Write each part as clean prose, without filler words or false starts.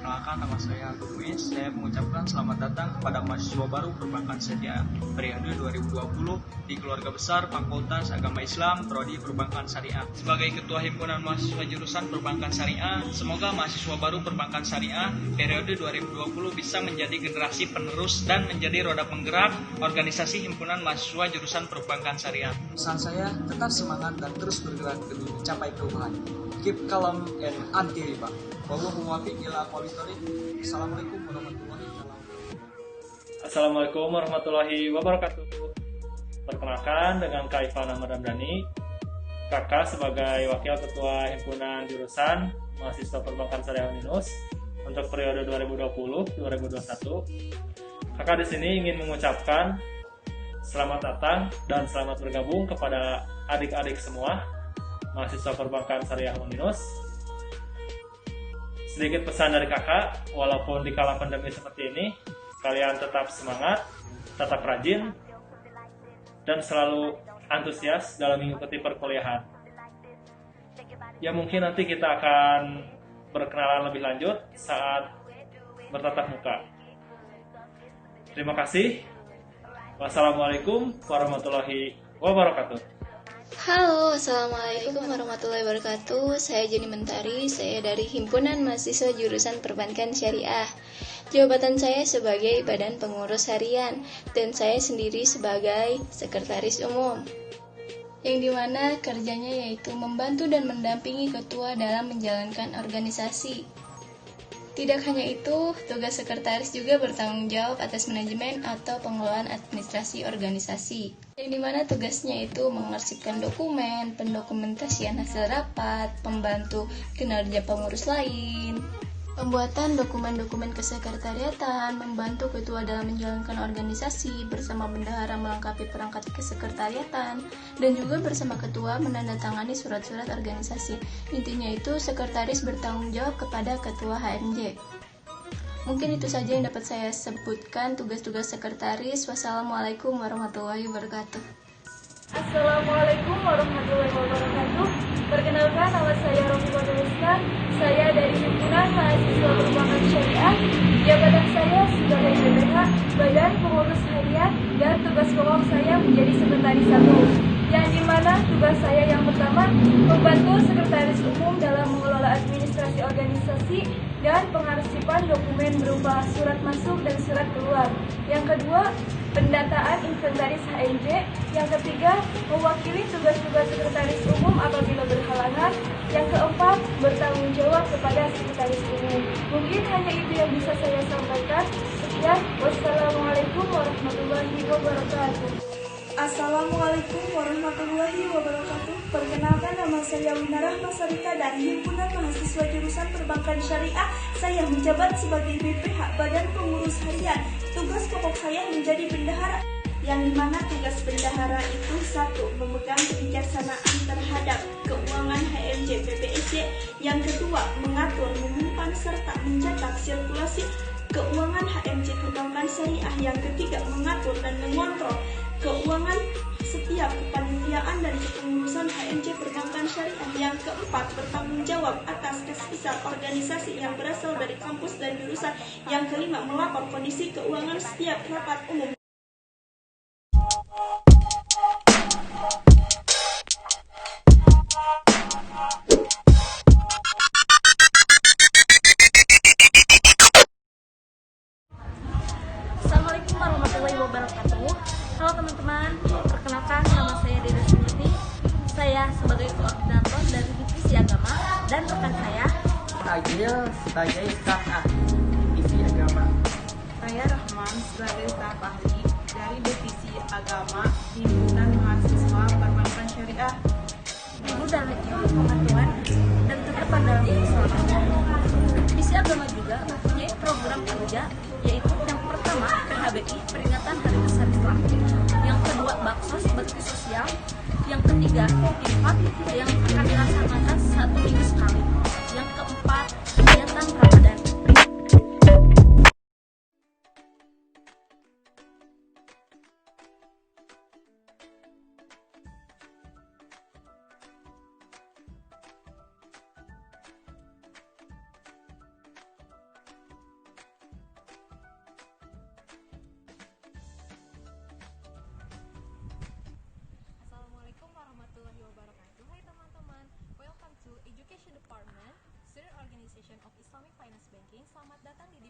Perkenalkan, nama saya Luis. Saya mengucapkan selamat datang kepada mahasiswa baru Perbankan Syariah periode 2020 di Keluarga Besar Fakultas Agama Islam Prodi Perbankan Syariah. Sebagai Ketua Himpunan Mahasiswa Jurusan Perbankan Syariah, semoga mahasiswa baru Perbankan Syariah periode 2020 bisa menjadi generasi penerus dan menjadi roda penggerak organisasi Himpunan Mahasiswa Jurusan Perbankan Syariah. Pesan saya, tetap semangat dan terus bergerak demi mencapai perubahan. Keep calm and until Pak. Wallahu muwaffiq ila aqwamit thoriq. Assalamualaikum warahmatullahi wabarakatuh. Assalamualaikum warahmatullahi wabarakatuh. Perkenalkan dengan Kak Ivan Ahmad Ramdhani, Kakak sebagai Wakil Ketua Himpunan Jurusan Mahasiswa Perbankan Syariah Unlinus untuk periode 2020-2021. Kakak di sini ingin mengucapkan selamat datang dan selamat bergabung kepada adik-adik semua mahasiswa Perbankan Syariah Unlinus. Sedikit pesan dari kakak, walaupun di kala pandemi seperti ini, kalian tetap semangat, tetap rajin, dan selalu antusias dalam mengikuti perkuliahan. Ya mungkin nanti kita akan berkenalan lebih lanjut saat bertatap muka. Terima kasih. Wassalamualaikum warahmatullahi wabarakatuh. Halo, Assalamualaikum warahmatullahi wabarakatuh. Saya Jenny Mentari, saya dari Himpunan Mahasiswa Jurusan Perbankan Syariah. Jabatan saya sebagai Badan Pengurus Harian dan saya sendiri sebagai Sekretaris Umum. Yang dimana kerjanya yaitu membantu dan mendampingi ketua dalam menjalankan organisasi. Tidak hanya itu, tugas sekretaris juga bertanggung jawab atas manajemen atau pengelolaan administrasi organisasi. Yang dimana tugasnya itu mengarsipkan dokumen, pendokumentasian hasil rapat, membantu kinerja pengurus lain, pembuatan dokumen-dokumen kesekretariatan, membantu ketua dalam menjalankan organisasi, bersama bendahara melengkapi perangkat kesekretariatan, dan juga bersama ketua menandatangani surat-surat organisasi. Intinya itu, sekretaris bertanggung jawab kepada ketua HMJ. Mungkin itu saja yang dapat saya sebutkan tugas-tugas sekretaris. Wassalamualaikum warahmatullahi wabarakatuh. Assalamualaikum warahmatullahi wabarakatuh. Perkenalkan, nama saya Rofi Waduluska. Saya dari Himpunan Mahasiswa Perbankan Syariah. Jabatan saya sebagai BPH, Badan Pengurus Harian, dan tugas pokok saya menjadi Sekretaris 1. Yang dimana tugas saya yang pertama, membantu Sekretaris Umum dalam mengelola administrasi organisasi dan pengarsipan dokumen berupa surat masuk dan surat keluar. Yang kedua, pendataan inventaris HMJ. Yang ketiga, mewakili tugas-tugas Sekretaris Umum apabila berhalangan. Yang keempat, bertanggung jawab kepada Sekretaris Umum. Mungkin hanya itu yang bisa saya sampaikan. Sekian, wassalamualaikum warahmatullahi wabarakatuh. Assalamualaikum warahmatullahi wabarakatuh. Perkenalkan, nama saya Wina Rahma Sarika dari Himpunan Mahasiswa Jurusan Perbankan Syariah. Saya menjabat sebagai BPH, Badan Pengurus Harian. Tugas pokok saya menjadi bendahara, yang dimana tugas bendahara itu: 1. Memegang kebijaksanaan terhadap keuangan HMJ PPSJ. Yang kedua, mengatur, menyimpan, serta mencetak sirkulasi keuangan HMJ Perbankan Syariah. Yang ketiga, mengatur dan mengontrol keuangan setiap kepanitiaan dan kepengurusan HMJ Perbankan Syariah. Yang keempat, bertanggung jawab atas kas besar organisasi yang berasal dari kampus dan jurusan. Yang kelima, melapor kondisi keuangan setiap rapat umum. Assalamualaikum warahmatullahi wabarakatuh. Halo teman-teman, perkenalkan, nama saya Dede Smiti. Saya sebagai koordinator dari Divisi Agama, dan rekan saya Agil sebagai staf ahli Divisi Agama. Saya Rahman sebagai staf ahli dari Divisi Agama Himpunan Mahasiswa Perbankan Syariah. Ibu dan Ibu pengetahuan dan terdapat dalam Islam. Divisi Agama juga mempunyai program kerja, yaitu yang pertama PHBI, peringatan Hari Besar Islam. Yang kedua, Baksos, bakti sosial. Yang ketiga, Infak, yang akan dilaksanakan 1 minggu sekali. Yang keempat, kegiatan Ramadan.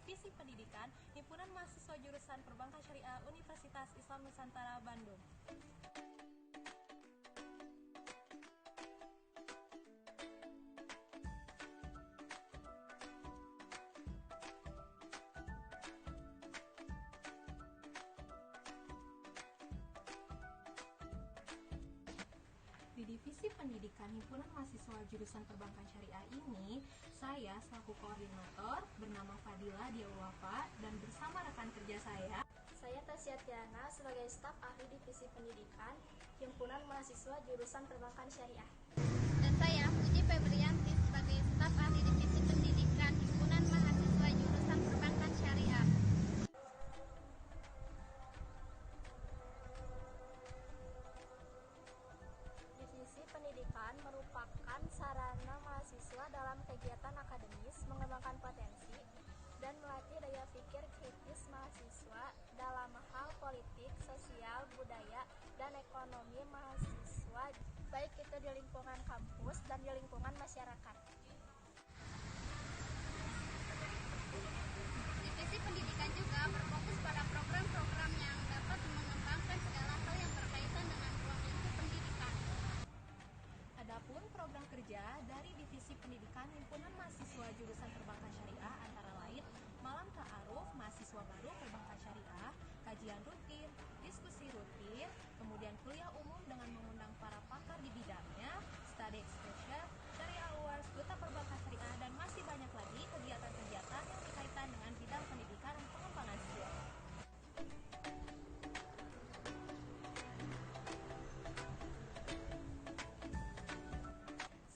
Divisi Pendidikan Himpunan Mahasiswa Jurusan Perbankan Syariah Universitas Islam Nusantara Bandung. Di Divisi Pendidikan Himpunan Mahasiswa Jurusan Perbankan Syariah ini, saya selaku koordinator bernama Fadila Diawafa dan bersama rekan kerja saya Tasya Tiana sebagai staf ahli Divisi Pendidikan Himpunan Mahasiswa Jurusan Perbankan Syariah. Dan saya Puji Febrianti sebagai staf ahli Divisi Pendidikan Himpunan Mahasiswa Jurusan Perbankan Syariah. Divisi Pendidikan merupakan sarana mahasiswa dalam kegiatan akademis, mengembangkan potensi, dan melatih daya pikir kritis mahasiswa dalam hal politik, sosial, budaya, dan ekonomi mahasiswa, baik itu di lingkungan kampus dan di lingkungan masyarakat. Divisi Pendidikan juga berfokus pada program-program yang dapat mengembangkan segala hal yang berkaitan dengan ruang lingkup pendidikan. Adapun program kerja dari Divisi Pendidikan Himpunan Mahasiswa Jurusan Perbankan Syariah antara lain Malam Ta'aruf Mahasiswa Baru Perbankan Syariah, kajian rutin, diskusi rutin, kemudian kuliah umum dengan mengundang para pakar di bidangnya, study excursion, Syariah Awards, Duta Perbankan Syariah, dan masih banyak lagi kegiatan-kegiatan yang berkaitan dengan bidang pendidikan dan pengembangan skill.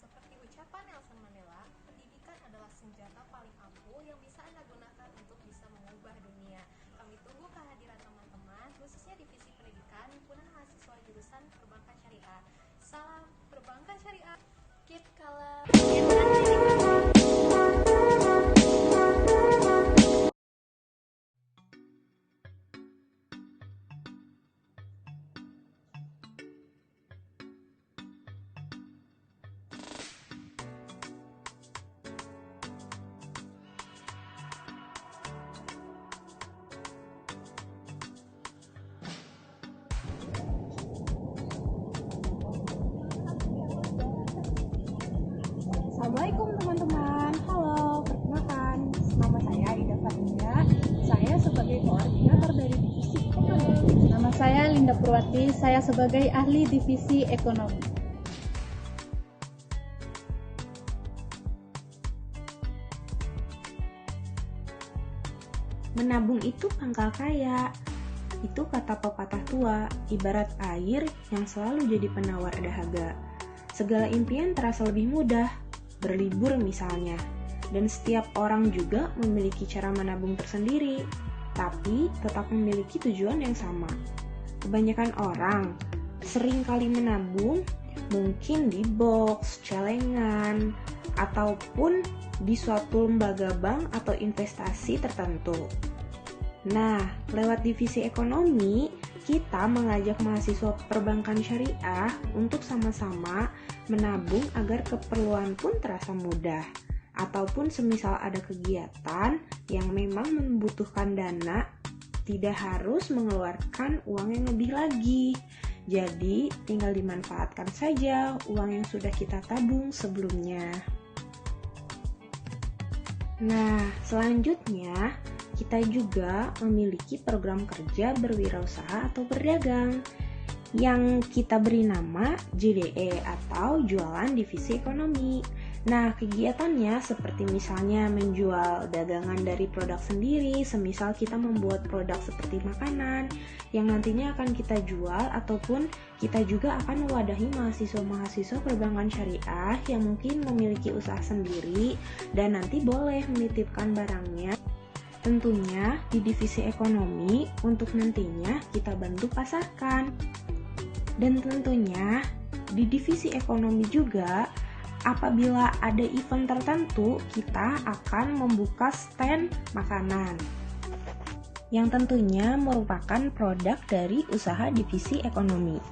Seperti ucapan Nelson Mandela, pendidikan adalah senjata paling ampuh yang bisa Anda gunakan untuk bisa mengubah dunia. Kami tunggu kehadiran teman-teman, khususnya Divisi Pendidikan Himpunan Mahasiswa Jurusan Perbankan Syariah. Salam Perbankan Syariah. Keep calm. Assalamualaikum teman-teman, halo, perkenalkan, nama saya Ida Fatia, saya sebagai koordinator dari Divisi Ekonomi. Nama saya Linda Purwati, saya sebagai ahli Divisi Ekonomi. Menabung itu pangkal kaya, itu kata pepatah tua, ibarat air yang selalu jadi penawar dahaga. Segala impian terasa lebih mudah, berlibur misalnya, dan setiap orang juga memiliki cara menabung tersendiri, tapi tetap memiliki tujuan yang sama. Kebanyakan orang sering kali menabung, mungkin di box, celengan, ataupun di suatu lembaga bank atau investasi tertentu. Nah, lewat Divisi Ekonomi, kita mengajak mahasiswa perbankan syariah untuk sama-sama menabung agar keperluan pun terasa mudah. Ataupun semisal ada kegiatan yang memang membutuhkan dana, tidak harus mengeluarkan uang yang lebih lagi. Jadi, tinggal dimanfaatkan saja uang yang sudah kita tabung sebelumnya. Nah, selanjutnya kita juga memiliki program kerja berwirausaha atau berdagang yang kita beri nama JDE atau Jualan Divisi Ekonomi. Nah, kegiatannya seperti misalnya menjual dagangan dari produk sendiri, semisal kita membuat produk seperti makanan yang nantinya akan kita jual, ataupun kita juga akan mewadahi mahasiswa-mahasiswa perbankan syariah yang mungkin memiliki usaha sendiri dan nanti boleh menitipkan barangnya. Tentunya di Divisi Ekonomi untuk nantinya kita bantu pasarkan. Dan tentunya di Divisi Ekonomi juga apabila ada event tertentu kita akan membuka stand makanan yang tentunya merupakan produk dari usaha Divisi Ekonomi.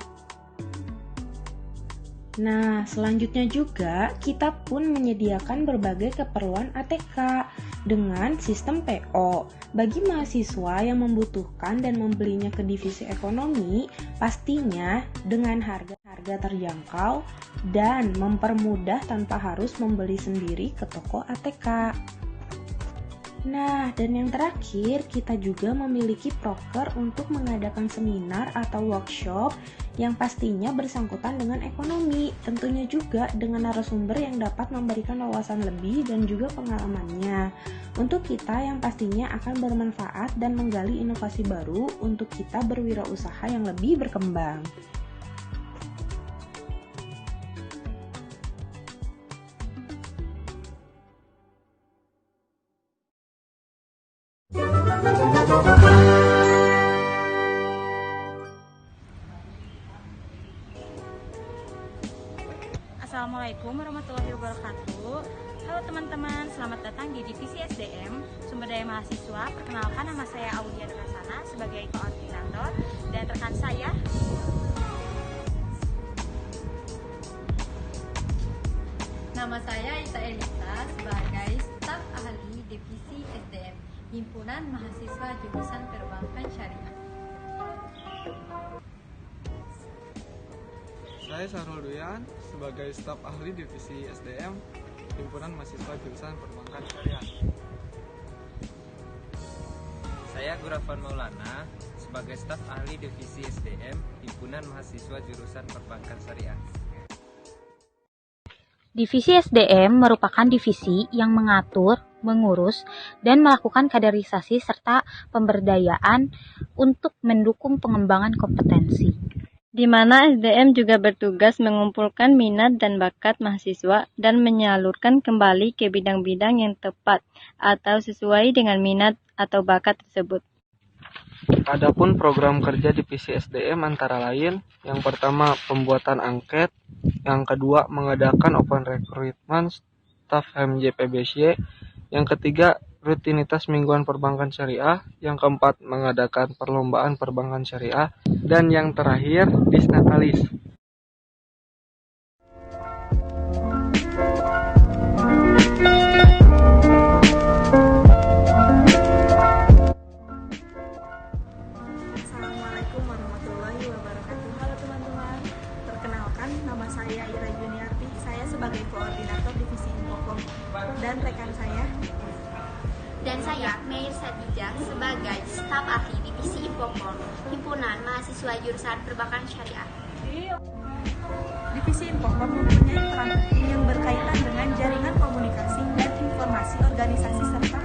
Nah, selanjutnya juga kita pun menyediakan berbagai keperluan ATK dengan sistem PO. Bagi mahasiswa yang membutuhkan dan membelinya ke divisi ekonomi, pastinya dengan harga terjangkau dan mempermudah tanpa harus membeli sendiri ke toko ATK. Nah, dan yang terakhir, kita juga memiliki proker untuk mengadakan seminar atau workshop yang pastinya bersangkutan dengan ekonomi, tentunya juga dengan narasumber yang dapat memberikan wawasan lebih dan juga pengalamannya untuk kita yang pastinya akan bermanfaat dan menggali inovasi baru untuk kita berwirausaha yang lebih berkembang. Assalamualaikum warahmatullahi wabarakatuh. Halo teman-teman, selamat datang di Divisi SDM Sumber Daya Mahasiswa. Perkenalkan, nama saya Aulia Rasana sebagai koordinator dan rekan saya nama saya Ita Elisa sebagai staf ahli Divisi SDM Himpunan Mahasiswa Jurusan Perbankan Syariah. Saya Sahrul Duyan sebagai staf ahli Divisi SDM Himpunan Mahasiswa Jurusan Perbankan Syariah. Saya Gurafan Maulana sebagai staf ahli Divisi SDM Himpunan Mahasiswa Jurusan Perbankan Syariah. Divisi SDM merupakan divisi yang mengatur, mengurus, dan melakukan kaderisasi serta pemberdayaan untuk mendukung pengembangan kompetensi. Di mana SDM juga bertugas mengumpulkan minat dan bakat mahasiswa dan menyalurkan kembali ke bidang-bidang yang tepat atau sesuai dengan minat atau bakat tersebut. Adapun program kerja Divisi SDM antara lain, yang pertama pembuatan angket, yang kedua mengadakan open recruitment staf HMJ-PBSY, yang ketiga rutinitas mingguan perbankan syariah, yang keempat mengadakan perlombaan perbankan syariah, dan yang terakhir Disnatalis. Assalamualaikum warahmatullahi wabarakatuh. Halo teman-teman, perkenalkan nama saya Ira Juniarti. Saya sebagai koordinator Divisi Infokom dan rekan saya. Dan saya, Meir Sadijah, sebagai staf ahli Divisi Infocom, Himpunan Mahasiswa Jurusan Perbankan Syariah. Divisi Infocom mempunyai peran penting yang berkaitan dengan jaringan komunikasi dan informasi organisasi serta